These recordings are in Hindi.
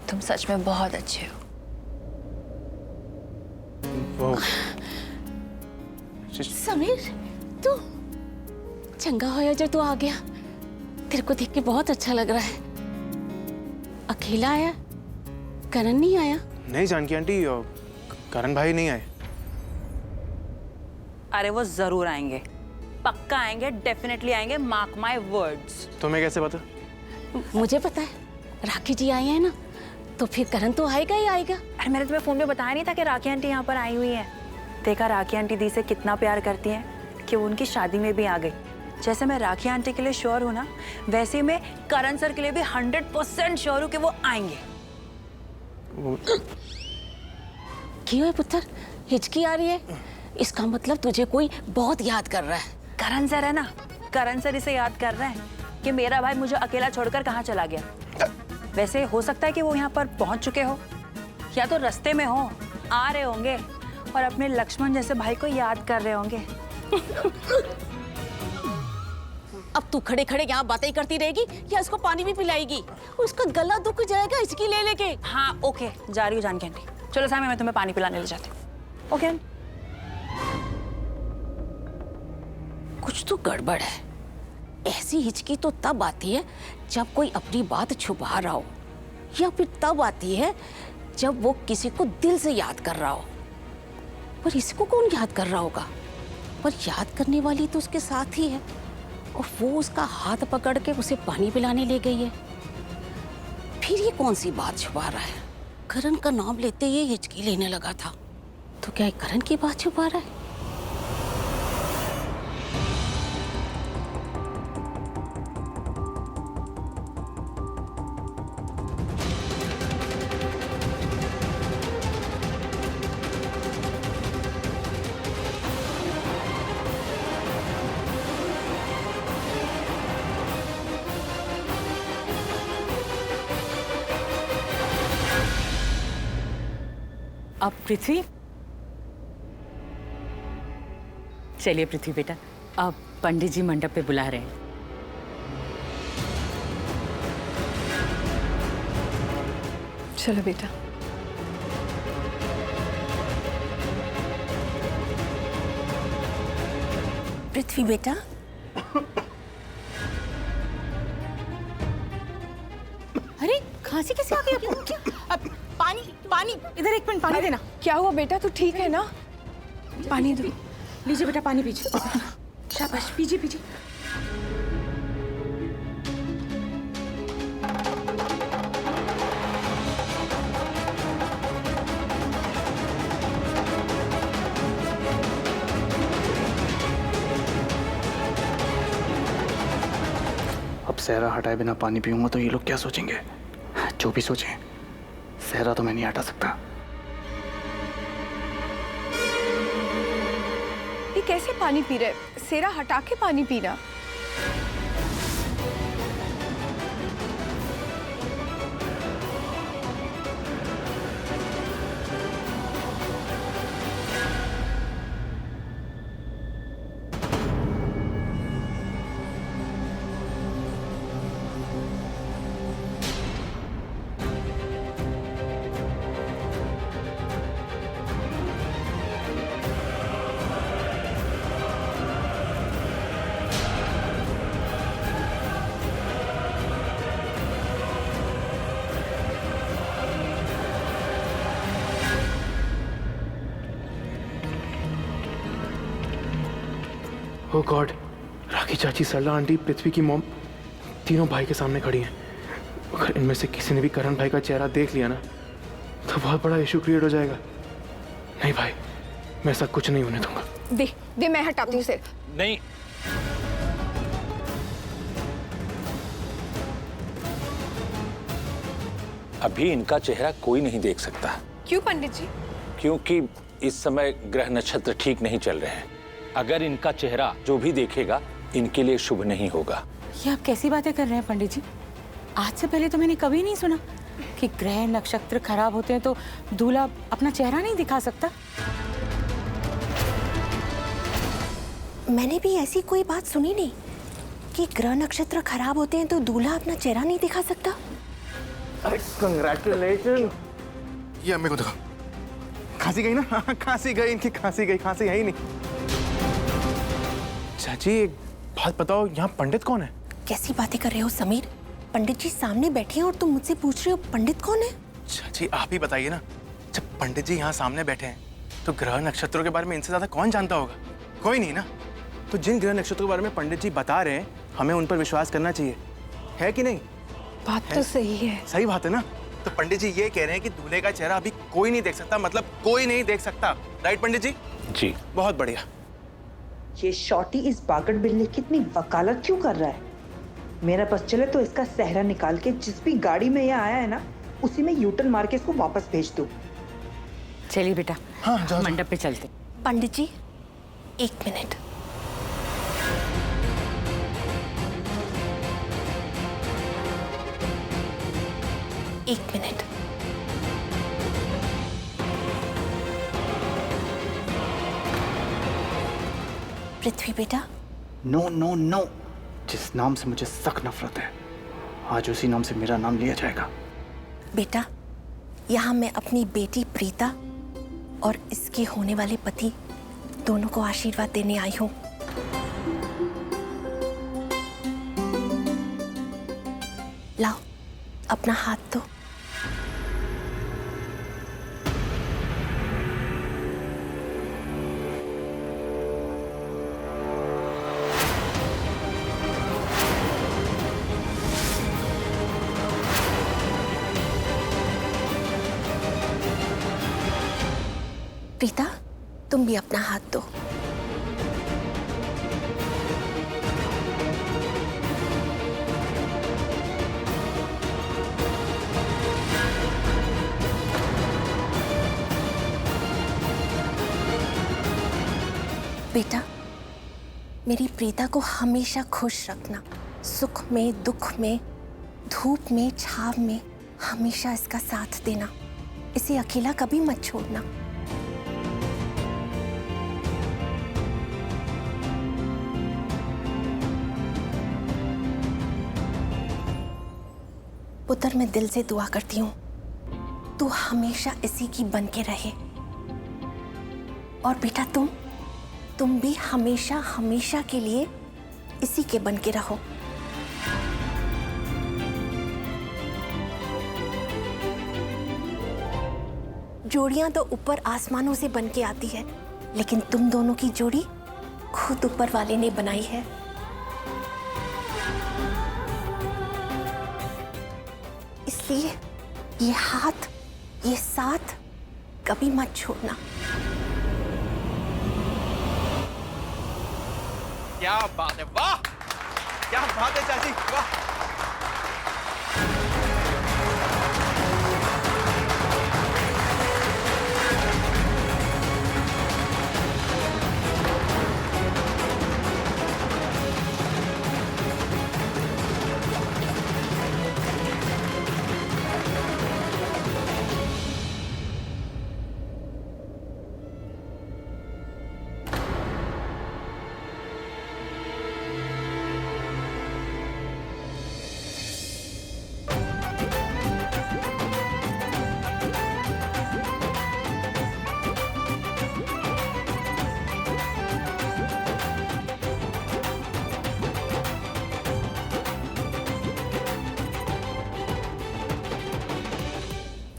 तुम सच में बहुत अच्छे हो। समीर, तू चंगा होया जो तू आ गया। तेरे को देख के बहुत अच्छा लग रहा है। अकेला आया? करण नहीं आया? नहीं जानकी आंटी, करण भाई नहीं आए। अरे वो जरूर आएंगे, पक्का आएंगे, डेफिनेटली आएंगे, मार्क माय वर्ड्स। तुम्हें कैसे पता? मुझे पता है, राखी जी आई है ना, तो फिर करण तो आएगा ही आएगा। अरे मैंने तुम्हें फोन पे बताया नहीं था कि राखी आंटी यहाँ पर आई हुई है? देखा राखी आंटी दी से कितना प्यार करती हैं कि वो उनकी शादी में भी आ गई। जैसे मैं राखी आंटी के लिए श्योर हूँ ना, वैसे मैं करण सर के लिए भी 100% श्योर हूँ कि वो आएंगे। क्यों है पुत्र, हिचकी आ रही है? इसका मतलब तुझे कोई बहुत याद कर रहा है। करण सर है ना, करण सर इसे याद कर रहे हैं कि मेरा भाई मुझे अकेला छोड़कर कहाँ चला गया। वैसे हो सकता है कि वो यहाँ पर पहुंच चुके हो, या तो रास्ते में हो, आ रहे होंगे और अपने लक्ष्मण जैसे भाई को याद कर रहे होंगे। अब तू खड़े खड़े यहाँ बातें करती रहेगी या इसको पानी भी पिलाएगी? उसका गला दुख जाएगा हिचकी ले लेके। हाँ ओके, जा रही हूँ जानकी आंटी। चलो सामने, मैं तुम्हें पानी पिलाने ले जाती हूँ। ओके। कुछ तो गड़बड़ है। ऐसी हिचकी तो तब आती है जब कोई अपनी बात छुपा रहा हो, या फिर तब आती है जब वो किसी को दिल से याद कर रहा हो। पर इसको कौन याद कर रहा होगा? पर याद करने वाली तो उसके साथ ही है, और वो उसका हाथ पकड़ के उसे पानी पिलाने ले गई है। फिर ये कौन सी बात छुपा रहा है? करण का नाम लेते ही हिचकी लेने लगा था, तो क्या ये करण की बात छुपा रहा है? अब पृथ्वी, चलिए पृथ्वी बेटा, अब पंडित जी मंडप पे बुला रहे हैं। चलो बेटा। पृथ्वी बेटा, अरे खांसी कैसे आ गई? क्या? अब पानी पानी इधर, एक मिनट पानी देना। क्या हुआ बेटा, तू ठीक है ना? पानी दो। लीजिए बेटा पानी पीजिए। शाबाश, पीजिए पीजिए। अब सहरा हटाए बिना पानी पीऊंगा तो ये लोग क्या सोचेंगे? जो भी सोचें, सहरा तो मैं नहीं हटा सकता। ये कैसे पानी पी रहे? सेरा हटा के पानी पीना। ओह गॉड, राखी चाची, सरला आंटी, पृथ्वी की मॉम, तीनों भाई के सामने खड़ी हैं। अगर इनमें से किसी ने भी करण भाई का चेहरा देख लिया ना, तो बहुत बड़ा इशू क्रिएट हो जाएगा। नहीं भाई, मैं ऐसा कुछ नहीं होने दूंगा। दे मैं हटाती हूँ सिर। नहीं, अभी इनका चेहरा कोई नहीं देख सकता। क्यों पंडित जी? क्योंकि इस समय ग्रह नक्षत्र ठीक नहीं चल रहे हैं। अगर इनका चेहरा जो भी देखेगा इनके लिए शुभ नहीं होगा। ये आप कैसी बातें कर रहे हैं पंडित जी? आज से पहले तो मैंने कभी नहीं सुना कि ग्रह नक्षत्र खराब होते हैं तो दूल्हा अपना चेहरा नहीं दिखा सकता। मैंने भी ऐसी कोई बात सुनी नहीं कि ग्रह नक्षत्र खराब होते हैं तो दूल्हा अपना चेहरा नहीं दिखा सकता। अरे कंग्रेचुलेशन। ये अम्मी को देखो, खांसी गई ना? खांसी गई, इनकी खांसी गई, खांसी है ही नहीं। चाची एक बात बताओ, यहाँ पंडित कौन है? कैसी बातें कर रहे हो समीर? पंडित जी सामने बैठे हैं और तुम मुझसे पूछ रहे हो पंडित कौन है? चाची आप ही बताइए ना, जब पंडित जी यहाँ सामने बैठे हैं तो ग्रह नक्षत्रों के बारे में इनसे ज्यादा कौन जानता होगा? कोई नहीं ना। तो जिन ग्रह नक्षत्रों के बारे में पंडित जी बता रहे हैं, हमें उन पर विश्वास करना चाहिए, है कि नहीं? बात तो सही है। सही बात है ना। तो पंडित जी ये कह रहे हैं कि दूल्हे का चेहरा अभी कोई नहीं देख सकता, मतलब कोई नहीं देख सकता। राइट पंडित जी? जी। बहुत बढ़िया। ये शॉर्टी इस बागड़ बिल्ली की इतनी वकालत क्यों कर रहा है? मेरा बस चले तो इसका सहरा निकाल के जिस भी गाड़ी में ये आया है ना, उसी में यूटर्न मार के इसको वापस भेज दो। चलिए बेटा, हाँ, जाओ, मंडप पे चलते। पंडित जी 1 मिनट। एक मिनट। पृथ्वी बेटा। नो नो नो, जिस नाम से मुझे सख्त नफरत है, आज उसी नाम से मेरा नाम लिया जाएगा। बेटा, यहाँ मैं अपनी बेटी प्रीता और इसके होने वाले पति दोनों को आशीर्वाद देने आई हूँ। लाओ अपना हाथ दो। प्रीता, तुम भी अपना हाथ दो। बेटा, मेरी प्रीता को हमेशा खुश रखना, सुख में, दुख में, धूप में, छाव में, हमेशा इसका साथ देना। इसे अकेला कभी मत छोड़ना। पुत्र, मैं दिल से दुआ करती हूँ तू हमेशा इसी की बन के रहे। और बेटा तुम भी हमेशा हमेशा के लिए इसी के बन के रहो। जोड़ियां तो ऊपर आसमानों से बन के आती है, लेकिन तुम दोनों की जोड़ी खुद ऊपर वाले ने बनाई है। इसलिए ये हाथ, ये साथ कभी मत छोड़ना। क्या बात है, वाह क्या बात है चाची, वाह।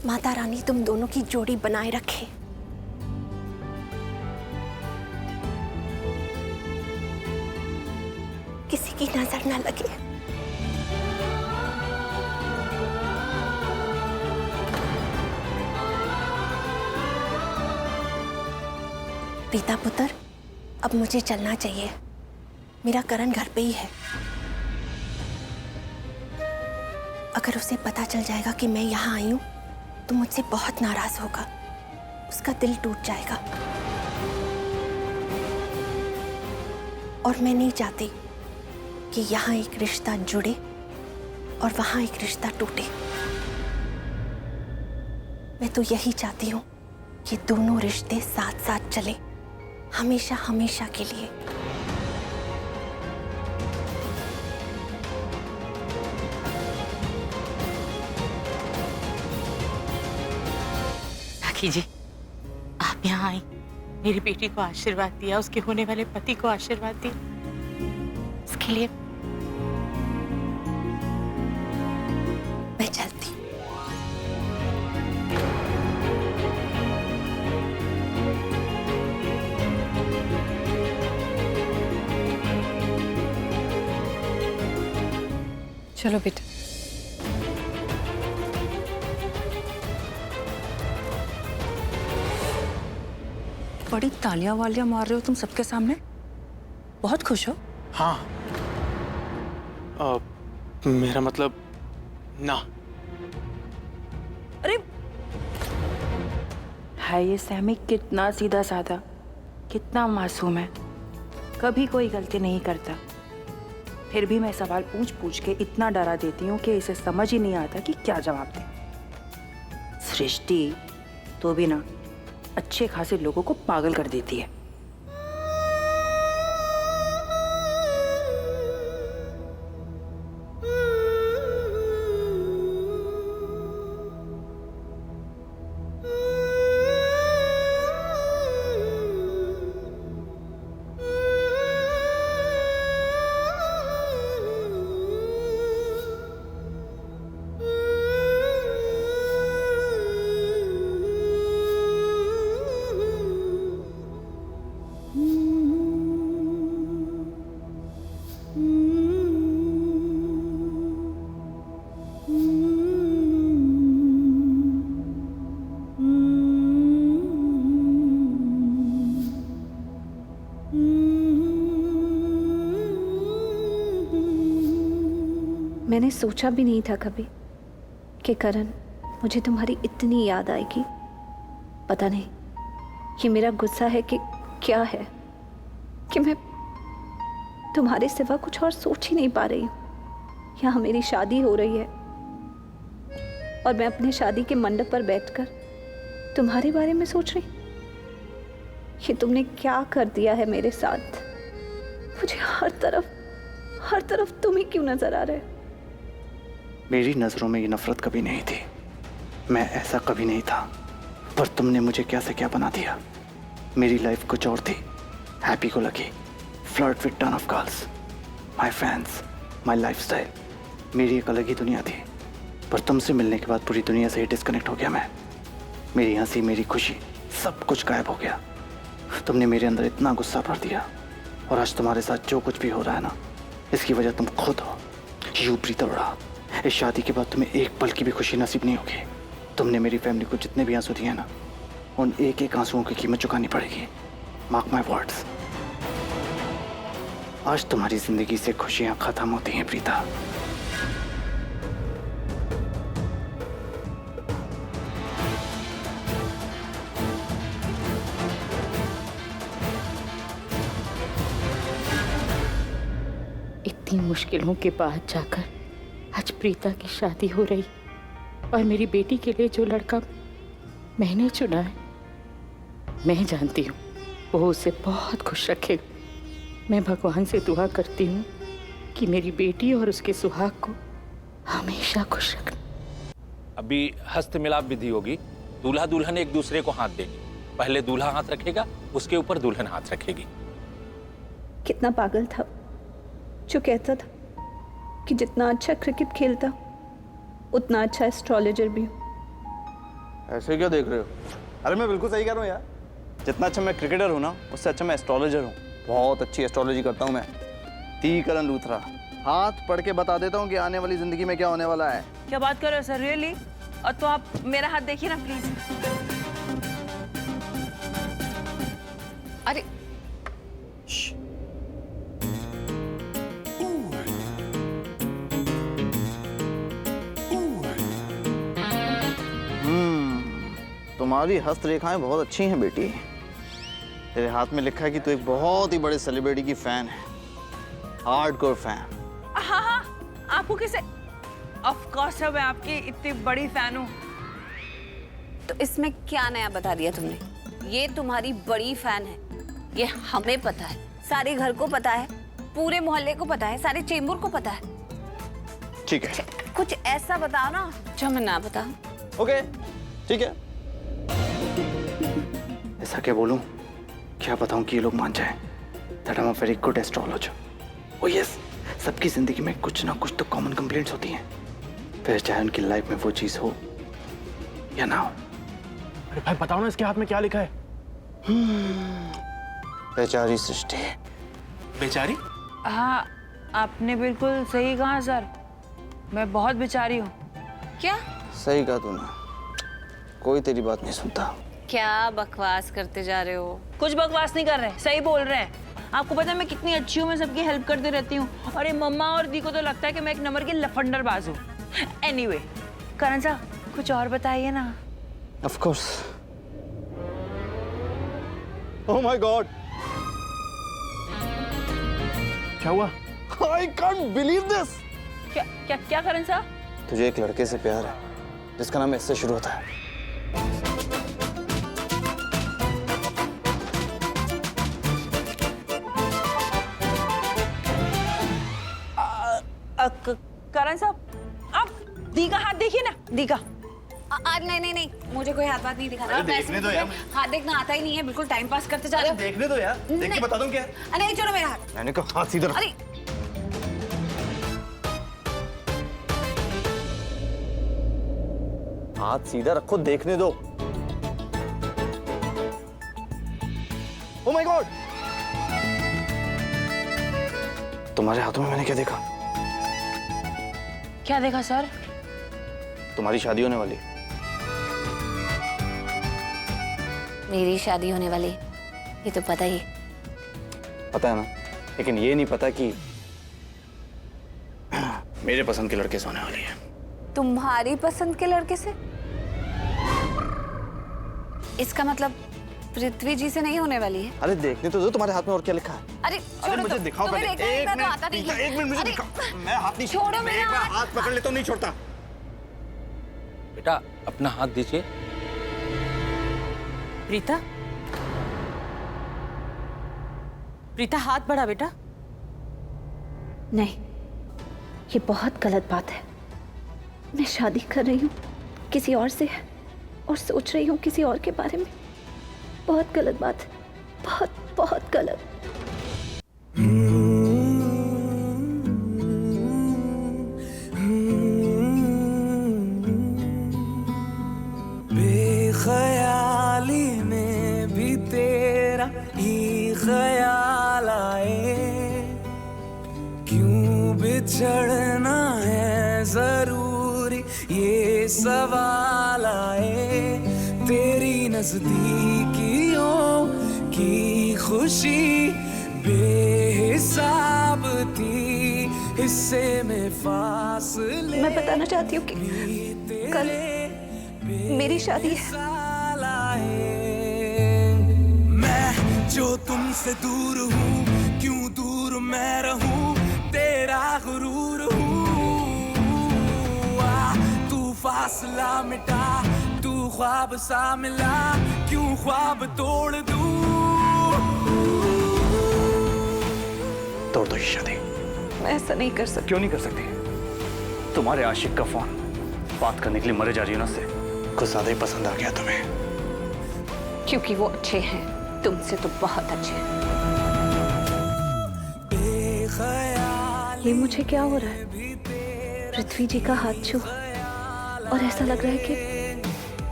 माता रानी तुम दोनों की जोड़ी बनाए रखे। किसी की नजर न लगे। प्रीता पुत्र, अब मुझे चलना चाहिए। मेरा करण घर पे ही है। अगर उसे पता चल जाएगा कि मैं यहाँ आई हूँ तो मुझसे बहुत नाराज होगा, उसका दिल टूट जाएगा। और मैं नहीं चाहती कि यहाँ एक रिश्ता जुड़े और वहाँ एक रिश्ता टूटे। मैं तो यही चाहती हूँ कि दोनों रिश्ते साथ साथ चले, हमेशा हमेशा के लिए। राखी जी, आप यहाँ आई, मेरी बेटी को आशीर्वाद दिया, उसके होने वाले पति को आशीर्वाद दिया, इसके लिए मैं चलती हूँ। चलो बेटा। बड़ी तालियां वालियां मार रहे हो तुम सबके सामने, बहुत खुश हो? हाँ। मेरा मतलब ना। अरे है ये सैमी कितना सीधा साधा, कितना मासूम है, कभी कोई गलती नहीं करता। फिर भी मैं सवाल पूछ पूछ के इतना डरा देती हूँ कि इसे समझ ही नहीं आता कि क्या जवाब दे। सृष्टि तो भी ना अच्छे खासे लोगों को पागल कर देती है। मैंने सोचा भी नहीं था कभी कि करण, मुझे तुम्हारी इतनी याद आएगी। पता नहीं ये मेरा गुस्सा है कि क्या है कि मैं तुम्हारे सिवा कुछ और सोच ही नहीं पा रही हूँ। यहाँ मेरी शादी हो रही है और मैं अपने शादी के मंडप पर बैठकर तुम्हारे बारे में सोच रही। ये तुमने क्या कर दिया है मेरे साथ? मुझे हर तरफ तुम ही क्यों नजर आ रहे हो? मेरी नज़रों में ये नफरत कभी नहीं थी, मैं ऐसा कभी नहीं था, पर तुमने मुझे क्या से क्या बना दिया। मेरी लाइफ कुछ और थी, हैप्पी को लगी, flirt with ton of girls, my fans, my lifestyle, मेरी एक अलग ही दुनिया थी। पर तुमसे मिलने के बाद पूरी दुनिया से ही डिस्कनेक्ट हो गया मैं। मेरी हंसी, मेरी खुशी, सब कुछ गायब हो गया। तुमने मेरे अंदर इतना गुस्सा भर दिया, और आज तुम्हारे साथ जो कुछ भी हो रहा है ना, इसकी वजह तुम खुद हो। यू प्रीता बड़ा, इस शादी के बाद तुम्हें एक पल की भी खुशी नसीब नहीं होगी। तुमने मेरी फैमिली को जितने भी आंसू दिए ना, उन एक एक आंसुओं की कीमत चुकानी पड़ेगी। Mark my words. आज तुम्हारी जिंदगी से खुशियां खत्म होती हैं प्रीता। इतनी मुश्किलों के बाद जाकर आज प्रीता की शादी हो रही, और मेरी बेटी के लिए जो लड़का मैंने चुना है, मैं जानती हूँ वो उसे बहुत खुश रखेगा। मैं भगवान से दुआ करती हूँ कि मेरी बेटी और उसके सुहाग को हमेशा खुश रखना। अभी हस्त मिलाप विधि होगी, दूल्हा दुल्हन एक दूसरे को हाथ देंगे। पहले दूल्हा हाथ रखेगा, उसके ऊपर दुल्हन हाथ रखेगी। कितना पागल था जो कहता था कि जितना अच्छा क्रिकेट खेलता उतना अच्छा एस्ट्रोलॉजर भी हूँ। ऐसे क्या देख रहे हो? अरे मैं बिल्कुल सही कह रहा हूँ यार। जितना अच्छा मैं क्रिकेटर हूँ ना, उससे अच्छा मैं एस्ट्रोलॉजर हूँ। बहुत अच्छी एस्ट्रोलॉजी करता हूँ मैं। टी करण लूथरा, हाथ पढ़ के बता देता हूँ कि आने वाली जिंदगी में क्या होने वाला है। क्या बात कर रहे हो सर, रियली? और तो आप मेरा हाथ देखिए ना प्लीज। अरे तुम्हारी हस्तरेखाएं बहुत अच्छी हैं बेटी। तेरे हाथ में लिखा है कि तू एक बहुत ही बड़े सेलिब्रिटी की फैन है, हार्डकोर फैन। हाँ हाँ, आपको किसे? ऑफ कोर्स मैं आपकी इतनी बड़ी फैन हूँ। तो इसमें क्या नया बता दिया तुमने? ये तुम्हारी बड़ी फैन है, ये हमें पता है, सारे घर को पता है, पूरे मोहल्ले को पता है, सारे चेंबूर को पता है। ठीक है, कुछ ऐसा बताओ ना जो मैं ना बताऊं। ओके ठीक है। ऐसा क्या बोलूं, क्या बताऊं कि ये लोग मान जाएं that I am a very good astrologer. Oh yes, सबकी जिंदगी में कुछ ना कुछ तो कॉमन कंप्लेंट्स होती हैं, फिर चाहे उनकी लाइफ में वो चीज हो या ना हो। अरे भाई बताओ ना, इसके हाथ में क्या लिखा है? बेचारी सृष्टि। बेचारी? हाँ, आपने बिल्कुल सही कहा सर, मैं बहुत बेचारी हूँ। क्या? सही कहा तूने, कोई तेरी बात नहीं सुनता। क्या बकवास करते जा रहे हो? कुछ बकवास नहीं कर रहे, सही बोल रहे हैं। आपको पता है मैं कितनी अच्छी हूँ, मैं सबकी हेल्प करती रहती हूँ, और ये मम्मा और दी को तो लगता है कि मैं एक नंबर की लफंडरबाज हूँ। एनीवे, करण साहब कुछ और बताइए ना। Of course. Oh my God, क्या हुआ? I can't believe this. क्या क्या क्या करण साहब? तुझे एक लड़के से प्यार है जिसका नाम एस से शुरू होता है। करण साहब, आप दी का हाथ देखिए ना, दी का। नहीं, मुझे कोई हाथ बात नहीं दिखा रहा। देखने दो यार। हाथ देखना आता ही नहीं है, बिल्कुल टाइम पास करते जा रहे हो। देखने दो यार, देख के बता दूं क्या? नहीं, छोड़ो मेरा हाथ। मैंने कहा हाथ सीधा रख। अरे हाथ सीधा रखो, देखने दो। ओह माय गॉड, तुम्हारे हाथों में मैंने क्या देखा? क्या देखा सर? तुम्हारी शादी होने वाली। मेरी शादी होने वाली, ये तो पता ही। पता है ना, लेकिन ये नहीं पता कि मेरे पसंद के लड़के से होने वाली है। तुम्हारी पसंद के लड़के से? इसका मतलब पृथ्वी जी से नहीं होने वाली है? अरे देखने तो दो, तुम्हारे हाथ में और क्या लिखा है? अरे छोड़ो, मुझे दिखाओ पहले। एक मिनट, आता नहीं है। एक मिनट मुझे अरे, दिखाओ। मैं हाथ नहीं छोड़ो मेरा हाथ। हाथ पकड़ लेता हूँ, नहीं छोड़ता। बेटा अपना हाथ दीजिए। प्रीता, प्रीता हाथ बढ़ा बेटा। नहीं, ये बहुत गलत बात है। मैं शादी कर रही हूँ किसी और से और सोच रही हूँ किसी और के बारे में। बहुत गलत बात है, बहुत बहुत गलत। बेख्याली में भी तेरा ही ख्याल आए, क्यों बिछड़ना है जरूरी ये सवाल आए। तेरी नजदीकियों की खुशी बेहिसाब थी, हिस्से में फासले। मैं बताना चाहती हूँ कि कल मेरी शादी है। मैं जो तुमसे दूर हूँ, क्यों दूर मैं रहूँ, तेरा गुरूर हूँ। तू फासला मिटा, तू ख्वाब सा मिला, क्यों ख्वाब तोड़ दूँ। तोड़ दो ये शादी। मैं ऐसा नहीं कर सकती। क्यों नहीं कर सकती? तुम्हारे आशिक का फोन बात करने के लिए मरे जा रही हो ना से, कुछ ज्यादा ही पसंद आ गया तुम्हें। क्योंकि वो अच्छे हैं, तुमसे तो बहुत अच्छे हैं। ये मुझे क्या हो रहा है? पृथ्वी जी का हाथ छू और ऐसा लग रहा है कि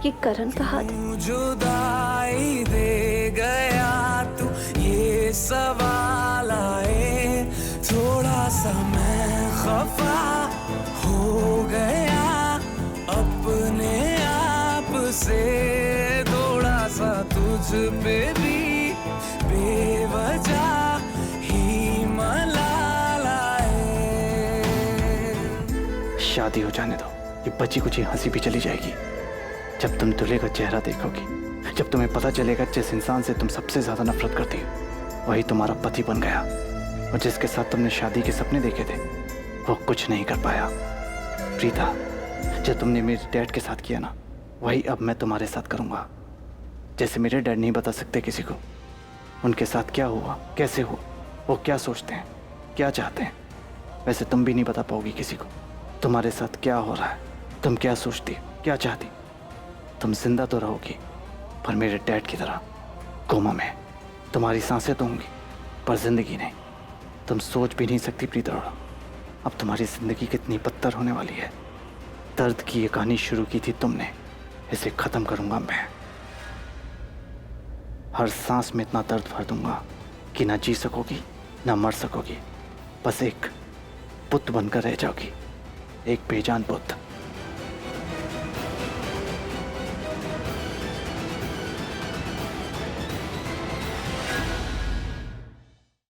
ये करण का हाथ है। जुदाई दे गया तू, ये सवाल आए। थोड़ा सा मैं खफा हो गया अपने आप से, थोड़ा सा तुझ पे भी बेवजह ही मलाल आए। शादी हो जाने दो, ये बची कुछ हंसी भी चली जाएगी। जब तुम दूल्हे का चेहरा देखोगी, जब तुम्हें पता चलेगा जिस इंसान से तुम सबसे ज्यादा नफरत करती हो वही तुम्हारा पति बन गया, और जिसके साथ तुमने शादी के सपने देखे थे वो कुछ नहीं कर पाया। प्रीता, जो तुमने मेरे डैड के साथ किया ना, वही अब मैं तुम्हारे साथ करूंगा। जैसे मेरे डैड नहीं बता सकते किसी को उनके साथ क्या हुआ, कैसे हुआ, वो क्या सोचते हैं, क्या चाहते हैं, वैसे तुम भी नहीं बता पाओगी किसी को तुम्हारे साथ क्या हो रहा है, तुम क्या सोचती, क्या चाहती। तुम जिंदा तो रहोगी पर मेरे डैड की तरह, कोमा में तुम्हारी सांसें तो होंगी पर जिंदगी नहीं। तुम सोच भी नहीं सकती प्रीता अरोड़ा, अब तुम्हारी जिंदगी कितनी बदतर होने वाली है। दर्द की ये कहानी शुरू की थी तुमने, इसे खत्म करूंगा मैं। हर सांस में इतना दर्द भर दूंगा कि ना जी सकोगी ना मर सकोगी, बस एक बुत बनकर रह जाओगी, एक बेजान बुत।